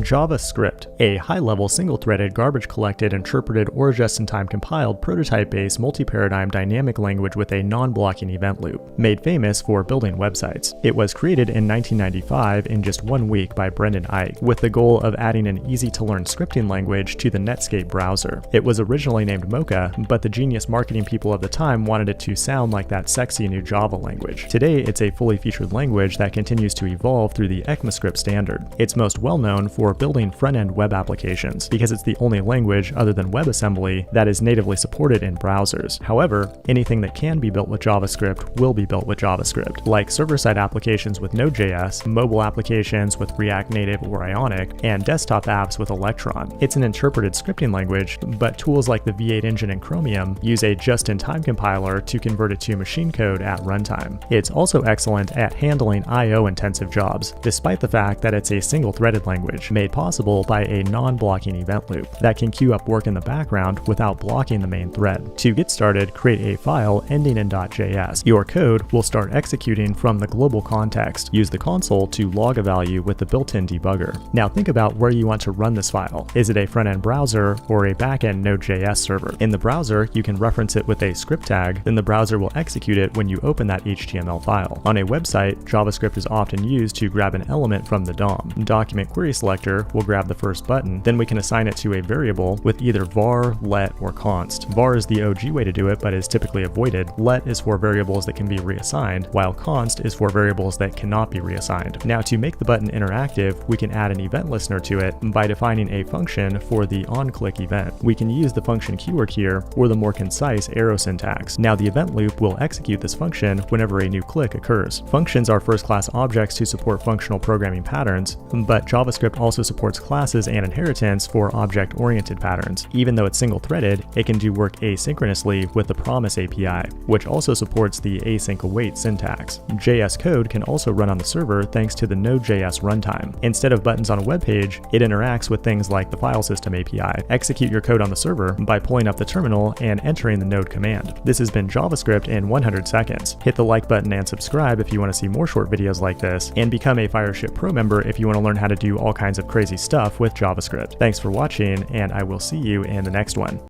JavaScript, a high-level single-threaded, garbage-collected, interpreted, or just-in-time compiled prototype-based multi-paradigm dynamic language with a non-blocking event loop, made famous for building websites. It was created in 1995 in just 1 week by Brendan Eich, with the goal of adding an easy-to-learn scripting language to the Netscape browser. It was originally named Mocha, but the genius marketing people of the time wanted it to sound like that sexy new Java language. Today, it's a fully featured language that continues to evolve through the ECMAScript standard. It's most well-known for building front-end web applications, because it's the only language other than WebAssembly that is natively supported in browsers. However, anything that can be built with JavaScript will be built with JavaScript, like server-side applications with Node.js, mobile applications with React Native or Ionic, and desktop apps with Electron. It's an interpreted scripting language, but tools like the V8 engine and Chromium use a just-in-time compiler to convert it to machine code at runtime. It's also excellent at handling I/O-intensive jobs, despite the fact that it's a single-threaded language, made possible by a non-blocking event loop that can queue up work in the background without blocking the main thread. To get started, create a file ending in .js. Your code will start executing from the global context. Use the console to log a value with the built-in debugger. Now think about where you want to run this file. Is it a front-end browser or a back-end Node.js server? In the browser, you can reference it with a script tag, then the browser will execute it when you open that HTML file. On a website, JavaScript is often used to grab an element from the DOM. Document query selector will grab the first button, then we can assign it to a variable with either var, let, or const. Var is the OG way to do it, but is typically avoided. Let is for variables that can be reassigned, while const is for variables that cannot be reassigned. Now, to make the button interactive, we can add an event listener to it by defining a function for the onClick event. We can use the function keyword here or the more concise arrow syntax. Now, the event loop will execute this function whenever a new click occurs. Functions are first-class objects to support functional programming patterns, but JavaScript also supports classes and inheritance for object-oriented patterns. Even though it's single-threaded, it can do work asynchronously with the Promise API, which also supports the async await syntax. JS code can also run on the server thanks to the Node.js runtime. Instead of buttons on a web page, it interacts with things like the file system API. Execute your code on the server by pulling up the terminal and entering the node command. This has been JavaScript in 100 seconds. Hit the like button and subscribe if you want to see more short videos like this, and become a Fireship Pro member if you want to learn how to do all kinds of crazy stuff with JavaScript. Thanks for watching, and I will see you in the next one.